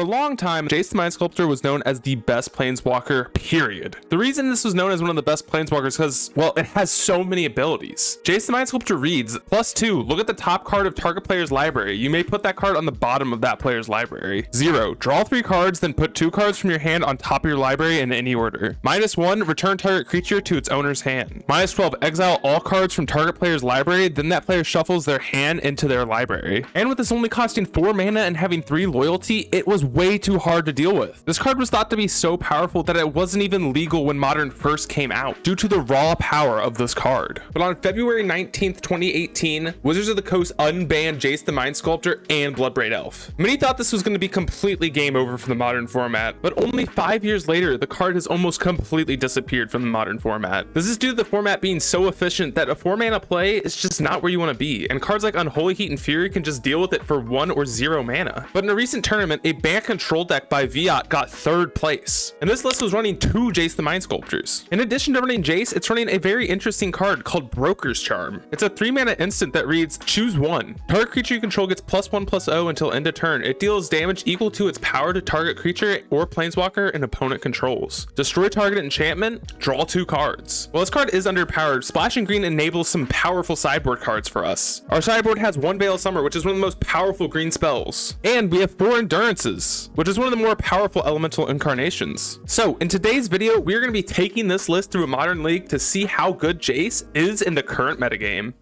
long time, Jace the Mind Sculptor was known as the best Planeswalker, period. The reason this was known as one of the best Planeswalkers is because, well, it has so many abilities. Jace the Mind Sculptor reads, +2, look at the top card of target player's library. You may put that card on the bottom of that player's library. 0, draw 3 cards, then put 2 cards from your hand on top of your library in any order. -1, return target creature to its owner's hand. -12, exile all cards from target player's library, then that player shuffles their hand into their library. And with this only costing 4 mana and having 3 loyalty, it was way too hard to deal with. This card was thought to be so powerful that it wasn't even legal when Modern first came out, due to the raw power of this card. But on February 19th, 2018, Wizards of the Coast unbanned Jace the Mind Sculptor and Bloodbraid Elf. Many thought this was going to be completely game over for the Modern format, but only 5 years later, the card has almost completely disappeared from the Modern format. This is due to the format being so efficient that a 4-mana play is just not where you want to be, and cards like Unholy Heat and Fury can just deal with it for 1 or 0 mana. But in a recent tournament, a ban control deck by Viat got 3rd place, and this list was running 2 Jace the Mind Sculptors. In addition to running Jace, it's running a very interesting card called Broker's Charm. It's a 3-mana instant that reads, choose 1. Target creature you control gets +1/+0 until end of turn. It deals damage equal to its power to target creature or planeswalker an opponent controls. Destroy target enchantment, draw 2 cards. While this card is underpowered, Splashing Green enables some powerful sideboard cards for us. Our sideboard has 1 Veil of Summer, which is one of the most powerful green spells. And we have 4 Endurances, which is one of the more powerful elemental incarnations. So in today's video, we're going to be taking this list through a Modern League to see how good Jace is in the current metagame.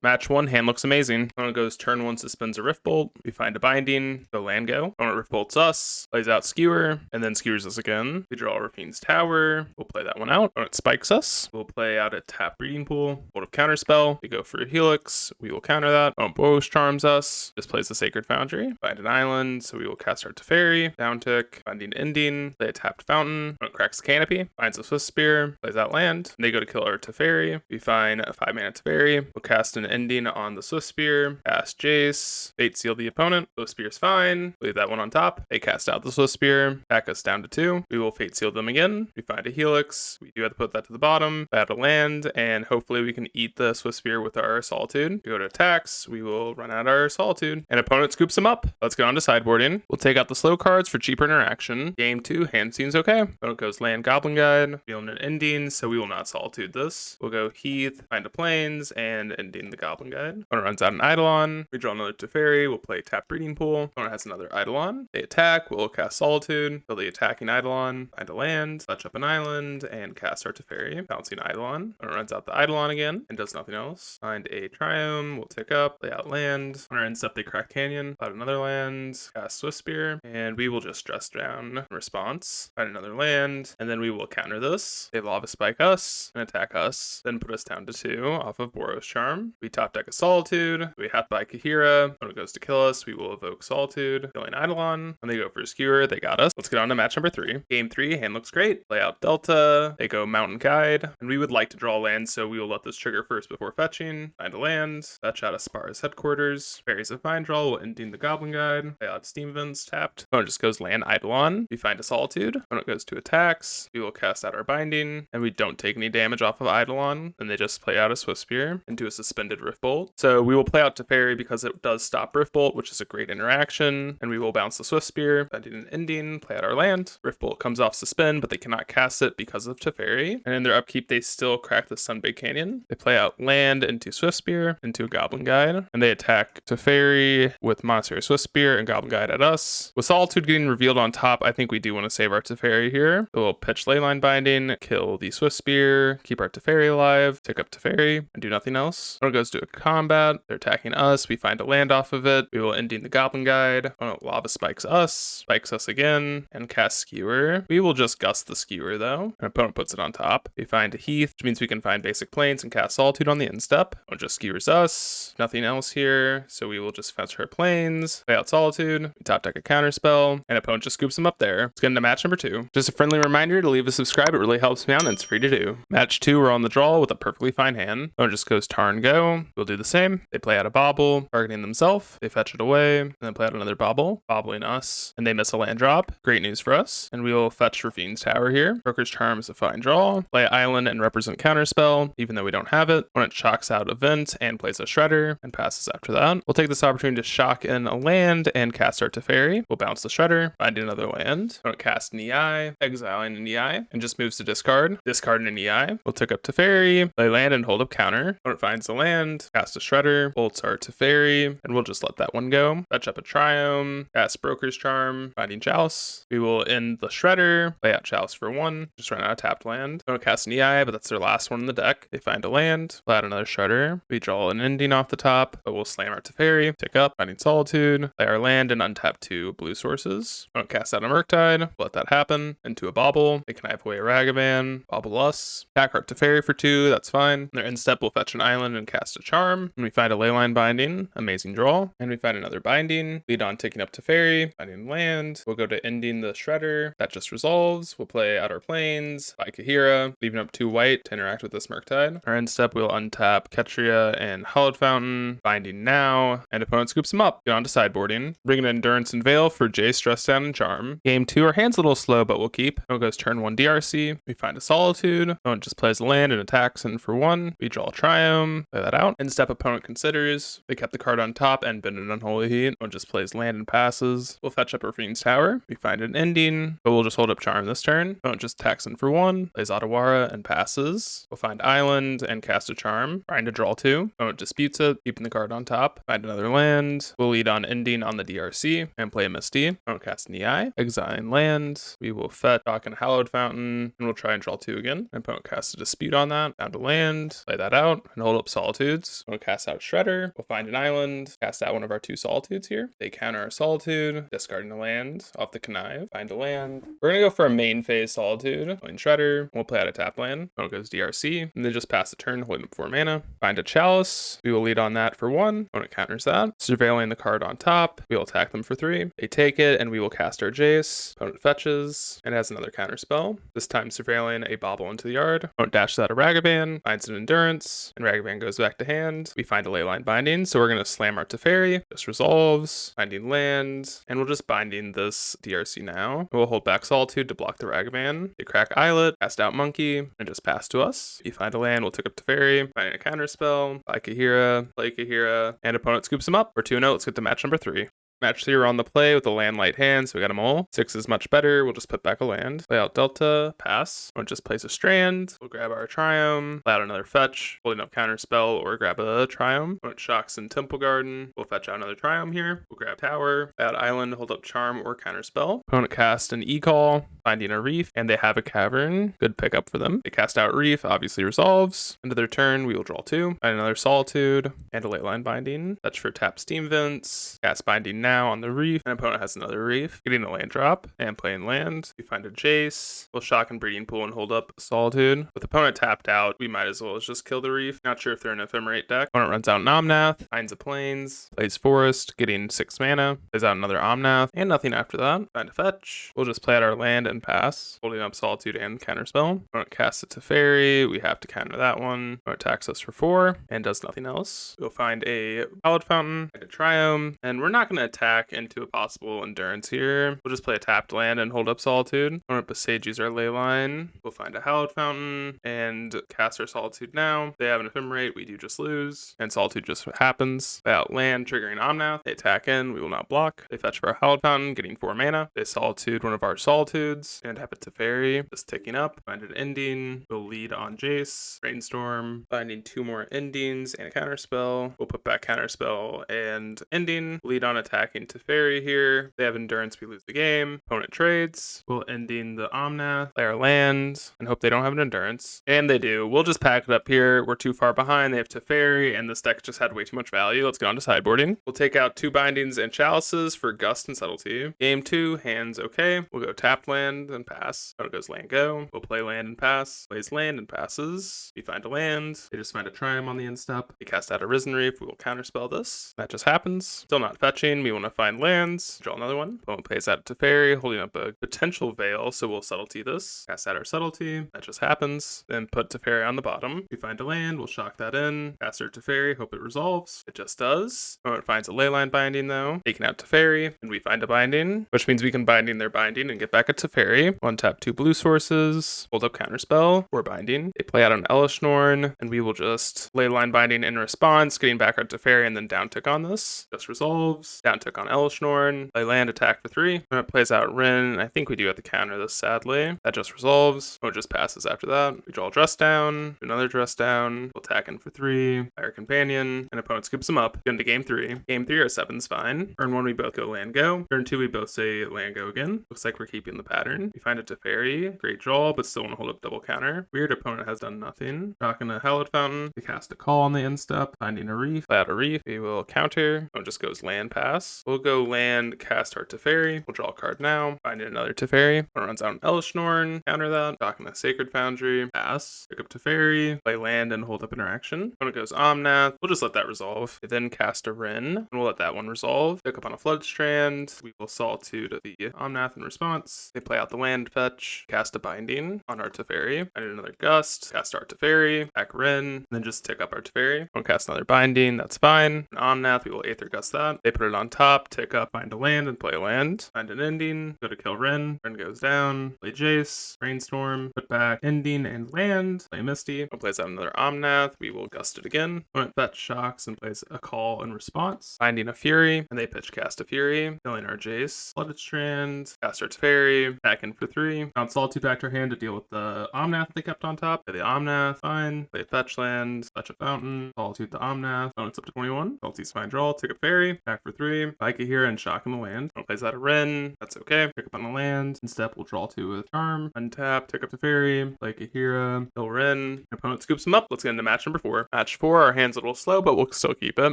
Match 1, hand looks amazing. Opponent goes turn 1, suspends a Riftbolt. We find a binding, go land go. Opponent Riftbolts us, plays out Skewer, and then skewers us again. We draw Rafine's Tower. We'll play that one out. Opponent spikes us. We'll play out a tap Breeding Pool. Hold of Counterspell. We go for a Helix. We will counter that. Opponent Boros Charms us. Displays the Sacred Foundry. Find an island, so we will cast our Teferi. Downtick. Finding Ending. Play a tapped Fountain. Opponent cracks the Canopy. Finds a Swift Spear. Plays out land. They go to kill our Teferi. We find a 5-mana Teferi. We'll cast an Ending on the Swift Spear, cast Jace, Fate Seal the opponent. Swift Spear's fine. Leave that one on top. They cast out the Swift Spear, back us down to 2. We will Fate Seal them again. We find a Helix. We do have to put that to the bottom. Add a land, and hopefully we can eat the Swift Spear with our Solitude. We go to attacks. We will run out our Solitude, and opponent scoops them up. Let's get on to sideboarding. We'll take out the slow cards for cheaper interaction. Game 2, hand seems okay. Opponent goes land Goblin Guide, feeling an Ending, so we will not Solitude this. We'll go Heath, find a Plains, and Ending the Goblin Guide. Opponent runs out an Eidolon. We draw another Teferi. We'll play tap Breeding Pool. Opponent has another Eidolon. They attack. We'll cast Solitude. Kill the attacking Eidolon. Find a land. Touch up an island and cast our Teferi. Bouncing Eidolon. Opponent runs out the Eidolon again and does nothing else. Find a Triome. We'll tick up. Play out land. Opponent ends up the Crack Canyon. Play out another land. Cast Swift Spear. And we will just stress down in response. Find another land. And then we will counter this. They Lava Spike us and attack us. Then put us down to 2 off of Boros Charm. We top deck a Solitude. We have by Kahira. When it goes to kill us, we will evoke Solitude, killing Eidolon. When they go for a Skewer, they got us. Let's get on to match number 3. Game 3, hand looks great. Play out Delta. They go Mountain Guide. And we would like to draw land, so we will let this trigger first before fetching. Find a land. Fetch out of Spar's Headquarters. Fairies of Fine Draw will Ending the Goblin Guide. Play out Steam Vents, tapped. Opponent just goes land Eidolon. We find a Solitude. Opponent goes to attacks. We will cast out our Binding. And we don't take any damage off of Eidolon. And they just play out a Swift Spear into a suspended Riftbolt. So we will play out Teferi because it does stop Riftbolt, which is a great interaction. And we will bounce the Swift Spear, finding an Ending, play out our land. Riftbolt comes off suspend, but they cannot cast it because of Teferi. And in their upkeep, they still crack the Sunbaked Canyon. They play out land into Swift Spear, into a Goblin Guide. And they attack Teferi with Monastery Swift Spear and Goblin Guide at us. With Solitude getting revealed on top, I think we do want to save our Teferi here. So we'll pitch Leyline Binding, kill the Swift Spear, keep our Teferi alive, tick up Teferi, and do nothing else. When it goes to a combat, they're attacking us. We find a land off of it. We will Ending the Goblin Guide. Oh, Lava spikes us again, and cast Skewer. We will just gust the Skewer though. Our opponent puts it on top. We find a Heath, which means we can find basic plains and cast Solitude on the end step. Opponent just skewers us. Nothing else here, so we will just fetch her plains, play out Solitude. We top deck a Counterspell, and opponent just scoops them up there. Let's get into match number 2. Just a friendly reminder to leave a subscribe. It really helps me out, and it's free to do. Match 2, we're on the draw with a perfectly fine hand. Opponent just goes Tarn Go. go. We'll do the same. They play out a bauble, targeting themselves. They fetch it away, and then play out another bauble, bobbling us, and they miss a land drop. Great news for us. And we will fetch Rafine's Tower here. Broker's Charm is a fine draw. Play Island and represent counterspell, even though we don't have it. When it shocks out Event and plays a Shredder and passes after that. We'll take this opportunity to shock in a land and cast our Teferi. We'll bounce the Shredder, find another land. When it casts an EI, exiling an EI, and just moves to discard. Discard an EI. We'll take up Teferi, play land and hold up counter. When it finds the land, cast a Shredder, bolts our Teferi, and we'll just let that one go. Fetch up a Triome, cast Broker's Charm, finding Chalice. We will end the Shredder, play out Chalice for 1, just run out of tapped land. Don't cast an EI, but that's their last one in the deck. They find a land, play out another Shredder. We draw an ending off the top, but we'll slam our Teferi, tick up, finding Solitude, play our land and untap 2 blue sources. Don't cast out a Murktide, let that happen, into a bauble. They connive away a Ragavan, bauble us, attack our Teferi for 2, that's fine. Their end step will fetch an island and cast a charm. And we find a Leyline Binding, amazing draw. And we find another Binding, lead on taking up Teferi, finding land. We'll go to ending the Shredder, that just resolves. We'll play out our plains, by Kahira, leaving up 2 white to interact with this Murktide. Our end step, we'll untap Ketria and Hallowed Fountain, binding now, and opponent scoops them up. Get on to sideboarding. Bring an Endurance and Veil for Jace, Stress Down, and Charm. Game 2, our hand's a little slow, but we'll keep. Opponent goes turn 1 DRC. We find a Solitude. Opponent just plays a land and attacks in for 1. We draw a Triome, play that out. End step, opponent considers. They kept the card on top and been an Unholy Heat. Opponent just plays land and passes. We'll fetch up Rafine's Tower. We find an ending, but we'll just hold up Charm this turn. Opponent just attacks in for 1, plays Otawara and passes. We'll find Island and cast a Charm. Trying to draw 2. Opponent disputes it, keeping the card on top. Find another land. We'll lead on ending on the DRC and play a Misty. Opponent cast an EI, exiling land. We will fetch Dock and Hallowed Fountain, and we'll try and draw 2 again. Opponent casts a dispute on that. Found a land, play that out, and hold up Solitudes. Opponent casts out Shredder. We'll find an island, cast out one of our 2 Solitudes here. They counter our Solitude, discarding a land off the connive. Find a land. We're gonna go for a main phase Solitude. Playing Shredder. We'll play out a tap land. Opponent goes DRC, and then just pass the turn, holding up 4 mana. Find a Chalice. We will lead on that for 1. Opponent counters that. Surveilling the card on top. We will attack them for 3. They take it, and we will cast our Jace. Opponent fetches, and has another counter spell. This time surveilling a bauble into the yard. Opponent dashes out a Ragavan, finds an Endurance, and Ragavan goes back to hand. We find a Leyline Binding, so we're going to slam our Teferi. Just resolves, finding land, and we'll just binding this DRC now. We'll hold back Solitude to block the Ragavan. They crack Islet, cast out Monkey, and just pass to us. If you find a land, we'll take up Teferi, finding a counter spell, buy Kahira, play Kahira, and opponent scoops them up. We're 2-0, let's get to match number 3. Match 3 on the play with a land light hand, so we got them all. 6 is much better. We'll just put back a land. Play out Delta, pass. We'll just place a Strand. We'll grab our Triome. Play out another fetch, holding up counter spell, or grab a Triome. When it shocks in Temple Garden, we'll fetch out another Triome here. We'll grab Tower. Play out Island, hold up Charm or counter spell. Opponent cast an E-Call, finding a Reef, and they have a Cavern. Good pickup for them. They cast out Reef, obviously resolves. End of their turn, we will draw 2. Find another Solitude, and a Leyline Binding. Fetch for tap Steam Vents. Cast Binding now on the Reef. An opponent has another Reef, getting a land drop and playing land. We find a Jace. We'll shock and Breeding Pool and hold up Solitude. With opponent tapped out, we might as well just kill the Reef. Not sure if they're an Ephemerate deck. Opponent runs out Omnath, finds a Plains, plays Forest, getting 6 mana, plays out another Omnath, and nothing after that. Find a fetch. We'll just play out our land and pass, holding up Solitude and counterspell. Opponent casts it to Teferi. We have to counter that one. Opponent attacks us for 4 and does nothing else. We'll find a Hallowed Fountain, a Triome, and we're not going to attack into a possible Endurance here. We'll just play a tapped land and hold up Solitude. Opponent Besages our Leyline. We'll find a Hallowed Fountain and cast our Solitude now. They have an Ephemerate, we do just lose, and Solitude just happens. Play out land, triggering Omnath. They attack in, we will not block. They fetch for our Hallowed Fountain, getting 4 mana. They Solitude one of our Solitudes and have it to Teferi, just ticking up. Find an ending. We'll lead on Jace, Brainstorm, finding 2 more endings and a counterspell. We'll put back counterspell and ending. Lead on attacking Teferi here. They have Endurance, we lose the game. Opponent trades. We'll ending the Omnath, play our land, and hope they don't have an Endurance. And they do. We'll just pack it up here. We're too far behind. They have Teferi, and this deck just had way too much value. Let's get on to sideboarding. We'll take out 2 Bindings and Chalices for Gust and Subtlety. Game 2, hands okay. We'll go tapped land and pass. Opponent goes land go. We'll play land and pass. Plays land and passes. We find a land. They just find a Triumph on the end step. They cast out a Risen Reef. We will counterspell this. That just happens. Still not fetching. We want to find lands, draw another one. Opponent plays out to Teferi, holding up a potential Veil, so we'll subtlety this. Cast out our subtlety, that just happens. Then put Teferi on the bottom. We find a land, we'll shock that in. Cast our Teferi, hope it resolves. It just does. Opponent finds a Leyline Binding though, taking out Teferi, and we find a Binding, which means we can Binding their Binding and get back at Teferi. One tap 2 blue sources, hold up Counterspell, or Binding. They play out an Elishnorn, and we will just Leyline Binding in response, getting back our Teferi, and then down tick on this. Just resolves. Down tick on Elishnorn. Play land, attack for 3. When it plays out Rin, I think we do have to counter this sadly. That just resolves. Oh, it just passes after that. We draw a Dress Down, do another Dress Down. We'll attack in for 3. Fire Companion, and opponent scoops him up. Get into game 3. Game 3, our 7's fine. Turn 1, we both go land go. Turn 2, we both say land go again. Looks like we're keeping the pattern. We find a Teferi. Great draw, but still want to hold up double counter. Weird opponent has done nothing. Rocking a Hallowed Fountain. We cast a call on the end step. Finding a reef. Play out a reef. We will counter. Oh, it just goes land pass. We'll go land, cast our Teferi. We'll draw a card now. Finding another Teferi. One runs out an Elishnorn. Counter that. Rocking a Sacred Foundry. Pass. Pick up Teferi. Play land and hold up interaction. Opponent goes Omnath. We'll just let that resolve. We then cast a Rin. And we'll let that one resolve. Pick up on a Flood Strand. We will Solitude the Omnath in response. They play out the land fetch. Cast a Binding on our Teferi. Find another Gust. Cast our Teferi. Back Rin. And then just tick up our Teferi. Won't cast another Binding. That's fine. An Omnath. We will Aether Gust that. They put it on top. Tick up. Find a land and play a land. Find an ending. Go to kill Rin. Rin goes down. Play Jace. Brainstorm. Put back ending and land. Play Misty. One plays out another Omnath. We will Gust it again. Opponent fetch shocks and plays a call in response. Finding a Fury. And they pitch cast a Fury. Killing our Jace. Flooded Strand. Cast our Teferi. Back in for 3. Found Solitude back to our hand to deal with the Omnath they kept on top. Play the Omnath. Fine. Play fetch land. Fetch a fountain. Solitude the Omnath. Opponent's up to 21. Salty's fine draw. Take a Fairy. Back for 3. Valkyrie and shock in the land. Opponent plays out a Rin. That's okay. Pick up on the land. In step, we'll draw 2 with Charm. Untap. Take up the Fairy. Play Kahira. Kill Rin. Opponent scoops him up. Let's get into match number 4. Match 4. Our hand's a little slow, but we'll still keep it.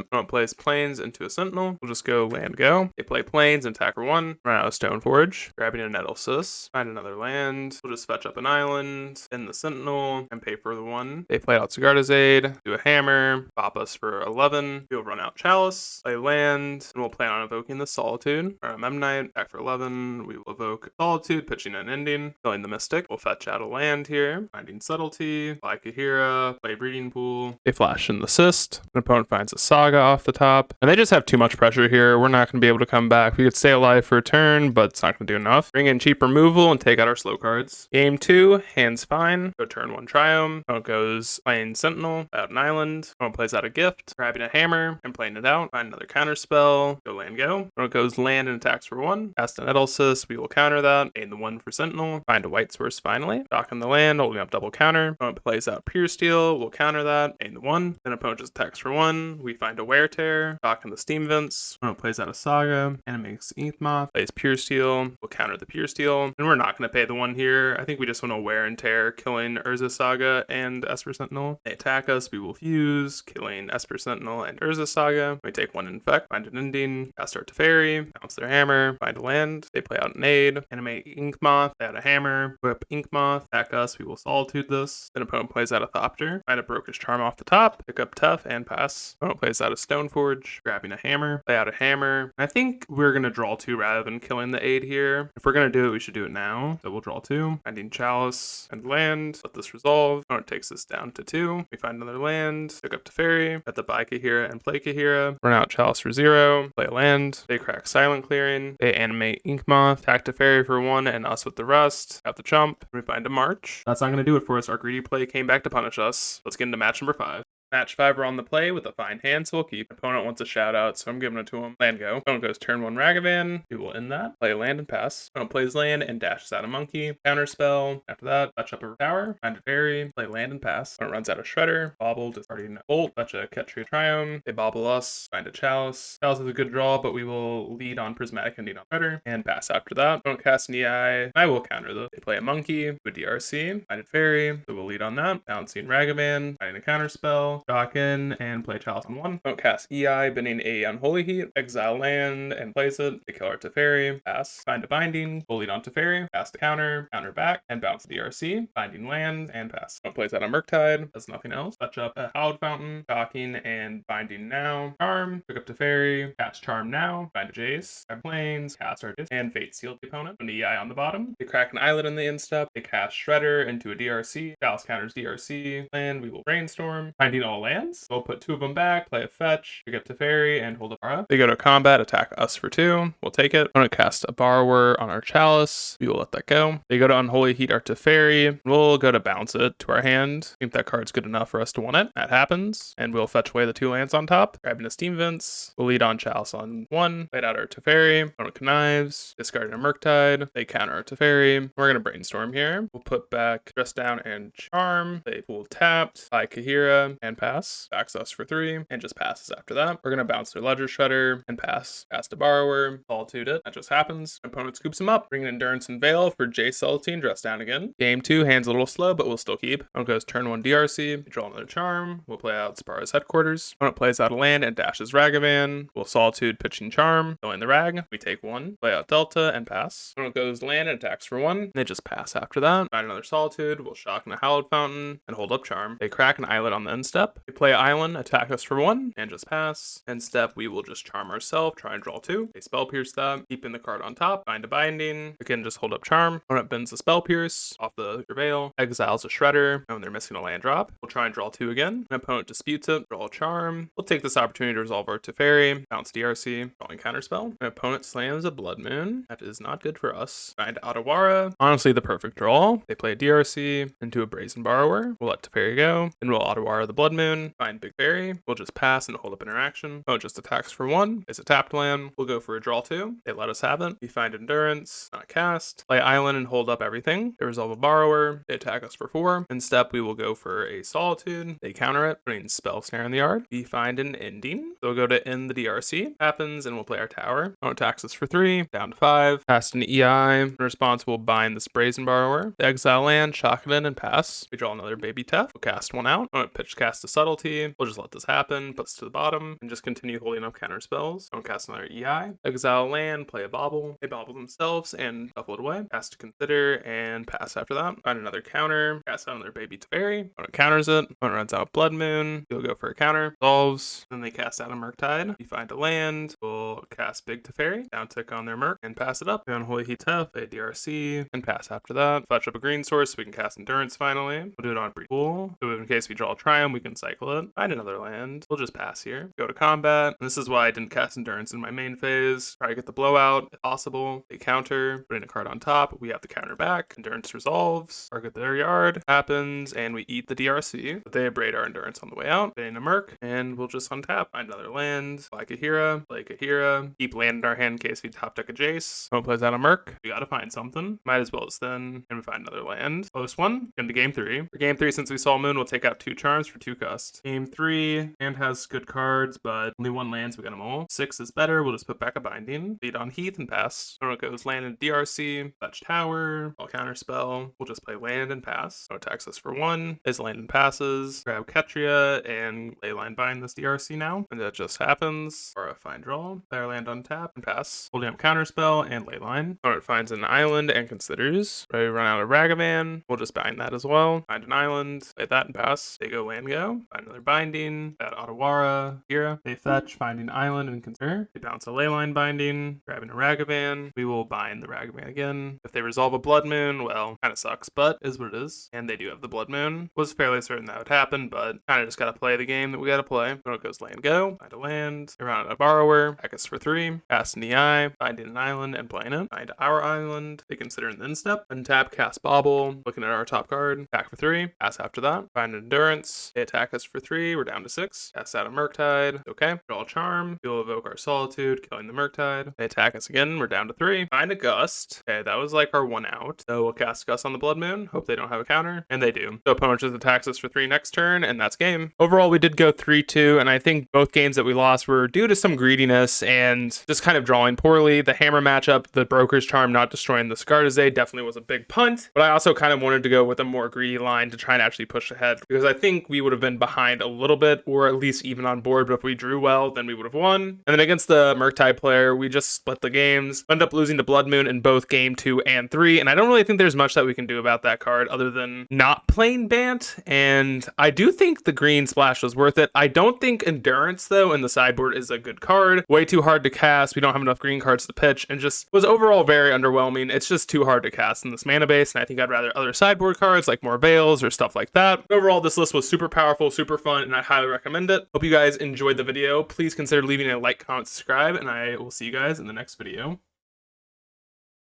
Opponent plays Plains into a Sentinel. We'll just go land go. They play Plains and attack for 1. Run out of Stoneforge. Grabbing a Nettlesis. Find another land. We'll just fetch up an island. In the Sentinel. And pay for the 1. They play out Sigarda's Aid. Do a Hammer. Bop us for 11. We'll run out Chalice. Play land. And we'll plan on evoking the Solitude. Our Memnite. Back for 11. We will evoke Solitude. Pitching an ending. Killing the Mystic. We'll fetch out a land here. Finding Subtlety. Play Kahira. Play Breeding Pool. They flash in the Cyst. An opponent finds a Saga off the top. And they just have too much pressure here. We're not going to be able to come back. We could stay alive for a turn, but it's not going to do enough. Bring in cheap removal and take out our slow cards. Game 2. Hand's fine. Go turn 1 Triome. Opponent goes playing Sentinel. Out an island. Opponent plays out a Gift. Grabbing a Hammer and playing it out. Find another counter spell. Go land go. Opponent goes land and attacks for 1. Cast an Nettlesis. We will counter that. Gain the 1 for Sentinel. Find a white source finally. Dock in the land. Holding up double counter. Opponent plays out Pure Steel. We'll counter that. Gain the 1. Then opponent just attacks for 1. We find a Wear Tear. Dock in the Steam Vents. Opponent plays out a Saga. Animates Inkmoth. Plays Pure Steel. We'll counter the Pure Steel. And we're not going to pay the 1 here. I think we just want to Wear and Tear, killing Urza Saga and Esper Sentinel. They attack us. We will fuse, killing Esper Sentinel and Urza Saga. We take 1 infect. Find an ending. Cast our Teferi. Bounce their hammer. Find a land. They play out an aid. Animate Inkmoth. Play out a hammer. Whip Inkmoth. Attack us. We will Solitude this. Then opponent plays out a Thopter. Find a Brokish Charm off the top. Pick up Tough and pass. Opponent plays out a Stoneforge. Grabbing a hammer. Play out a hammer. I think we're going to draw 2 rather than killing the aid here. If we're going to do it, we should do it now. So we'll draw 2. Finding Chalice and land. Let this resolve. Opponent takes this down to 2. We find another land. Pick up Teferi. At the buy Kahira and play Kahira. Run out Chalice for 0. Play a land. They crack Silent Clearing. They animate Inkmoth. Attack Teferi for 1 and us with the rest. Got the chump. We find a March. That's not going to do it for us. Our greedy play came back to punish us. Let's get into match number 5. Match 5, we're on the play with a fine hand, so we'll keep. Opponent wants a shout out, so I'm giving it to him. Land go. Opponent goes turn 1 Ragavan. We will end that. Play land and pass. Opponent plays land and dashes out a monkey. Counter spell. After that, touch up a tower. Find a fairy. Play land and pass. Opponent runs out a shredder. Bobble, discarding a bolt. Touch a Ketria Triome. They bobble us. Find a chalice. Chalice is a good draw, but we will lead on Prismatic Ending on shredder. And pass after that. Opponent casts an EI. I will counter this. They play a monkey. With DRC. Find a fairy. So we'll lead on that. Bouncing Ragavan. Finding a counter spell. spell, dock in, and play Chalice on 1. Don't cast EI, binning a Unholy Heat, exile land, and place it. They kill our Teferi, pass. Find a binding, full lead on Teferi, pass to counter back, and bounce the DRC, binding land, and pass. Don't place that on Murktide, does nothing else. Touch up a Hallowed Fountain, docking and binding now. Charm, pick up Teferi, cast Charm now, bind a Jace, grab Plains, cast our and Fate Seal the opponent. An EI on the bottom. They crack an Islet in the instep, they cast Shredder into a DRC, Dallas counters DRC, land, we will Brainstorm, binding all lands. We'll put 2 of them back, play a fetch, pick up Teferi, and hold up Aura. They go to combat, attack us for 2. We'll take it. I'm gonna cast a Borrower on our Chalice. We will let that go. They go to Unholy Heat our Teferi. We'll go to bounce it to our hand. I think that card's good enough for us to want it. That happens. And we'll fetch away the 2 lands on top. Grabbing a Steam Vents. We'll lead on Chalice on 1. Played out our Teferi. Opponent connives. Discarding a Murktide. They counter our Teferi. We're gonna Brainstorm here. We'll put back Dress Down and Charm. They pull tapped. By Kahira and pass. Backs us for 3 and just passes after that. We're gonna bounce their Ledger Shredder and pass. Pass to Borrower. Solitude it. That just happens. Opponent scoops him up. Bring an Endurance and Veil for Jace Saltine. Dress down again. Game 2, hand's a little slow, but we'll still keep. Opponent goes turn 1 DRC. Draw another Charm. We'll play out Spara's Headquarters. Opponent plays out a land and dashes Ragavan. We'll Solitude, pitching Charm. Going the Rag. We take 1. Play out Delta and pass. Opponent goes land and attacks for 1. They just pass after that. Find another Solitude. We'll shock in a Hallowed Fountain and hold up Charm. They crack an Islet on the end step. We play Island, attack us for 1 and just pass. End step, we will just Charm ourselves. Try and draw 2. They Spell Pierce that. Keeping the card on top. Bind a binding. Again, just hold up Charm. Opponent bends the Spell Pierce off the Veil. Exiles a Shredder. And they're missing a land drop. We'll try and draw 2 again. An opponent disputes it. Draw a Charm. We'll take this opportunity to resolve our Teferi. Bounce DRC. Drawing Counterspell. An opponent slams a Blood Moon. That is not good for us. Bind Otawara. Honestly, the perfect draw. They play a DRC into a Brazen Borrower. We'll let Teferi go. Then we'll Otawara the Blood Moon. Find Big Fairy. We'll just pass and hold up interaction. Oh, just attacks for 1. It's a tapped land. We'll go for a draw 2. They let us have it. We find Endurance. Not cast. Play Island and hold up everything. They resolve a Borrower. They attack us for 4. In step, we will go for a Solitude. They counter it, putting Spell Snare in the yard. We find an ending. So we'll go to end the DRC. Happens, and we'll play our tower. Opponent attacks us for 3. Down to 5. Cast an EI. In response, we'll bind this Brazen Borrower. They exile land, shock it in, and pass. We draw another Baby Tef. We'll cast 1 out. Opponent pitch cast a Subtlety. We'll just let this happen. Puts to the bottom. And just continue holding up counter spells. Don't cast another EI. Exile land, play a Bauble. They bobble themselves and shuffle it away. Pass to consider and pass after that. Find another counter. Cast out another Baby Teferi. Opponent counters it. Opponent runs out Blood Moon. You'll go for a counter. Resolves. Then they cast out a Murktide. You find a land. We'll cast Big Teferi. Down tick on their Murk and pass it up. Unholy Heat Tef. Play a DRC and pass after that. Fetch up a green source so we can cast Endurance finally. We'll do it on Breach Pool. So in case we draw a Triumph, we can cycle it. Find another land. We'll just pass here. Go to combat. And this is why I didn't cast Endurance in my main phase. Try to get the blowout if possible. They counter. Putting a card on top. We have the counter back. Endurance resolves. Target their yard. Happens. And we eat the DRC. But they abrade our Endurance on the way out. Getting a Merc. And we'll just untap. Find another land. Play Kahira. Play Kahira. Keep land in our hand in case we top deck a Jace. Don't plays out a Merc. We gotta find something. Might as well as then. And we find another land. Close one. Come to game 3. For game 3, since we saw Moon, we'll take out 2 charms for 2 cost. Game 3. Hand has good cards, but only 1 land, so we got them all. 6 is better. We'll just put back a binding. Lead on Heath and pass. Opponent goes land in DRC. Fetch tower. I'll counter spell. We'll just play land and pass. No attacks us for 1. His land and passes. Grab Ketria and leyline bind this DRC now. And that just happens. Or a fine draw. Play our land on tap and pass. Holding up counter spell and leyline. Opponent finds an island and considers. Ready to run out of Ragavan. We'll just bind that as well. Find an island. Play that and pass. They go land go. Find another binding. That Otawara. Gira. They fetch. Finding island and consider. They bounce a leyline binding. Grabbing a Ragavan. We will bind the Ragavan again. If they resolve a Blood Moon, well, kind of sucks, but is what it is. And they do have the Blood Moon. Was fairly certain that would happen, but kind of just gotta play the game that we gotta play. Opponent goes land go. Find a land. Around a Borrower. Attack us for 3. Cast an EI. Finding an island and playing it. Find our island. They consider an end step. Untap, cast Bauble. Looking at our top card. Attack for 3. Pass after that. Find an Endurance. They attack us for 3. We're down to 6. Cast out a Murktide. Okay. Draw a Charm. We'll evoke our Solitude, killing the Murktide. They attack us again. We're down to 3. Find a Gust. Okay, that was like our 1 out. So we'll cast Gust on the Blood Moon. Hope they don't have a counter. And they do. So opponent just attacks us for 3 next turn, and that's game. Overall, we did go 3-2, and I think both games that we lost were due to some greediness and just kind of drawing poorly. The Hammer matchup, the Broker's Charm not destroying the Skartaze definitely was a big punt, but I also kind of wanted to go with a more greedy line to try and actually push ahead, because I think we would have been been behind a little bit, or at least even on board, but if we drew well, then we would have won. And then against the Murktide player, we just split the games, ended up losing to Blood Moon in both game 2 and 3, and I don't really think there's much that we can do about that card other than not playing Bant, and I do think the green splash was worth it. I don't think Endurance, though, in the sideboard is a good card. Way too hard to cast, we don't have enough green cards to pitch, and just was overall very underwhelming. It's just too hard to cast in this mana base, and I think I'd rather other sideboard cards like more Veils or stuff like that. Overall, this list was super powerful, super fun, and I highly recommend it. Hope you guys enjoyed the video. Please consider leaving a like, comment, subscribe, and I will see you guys in the next video.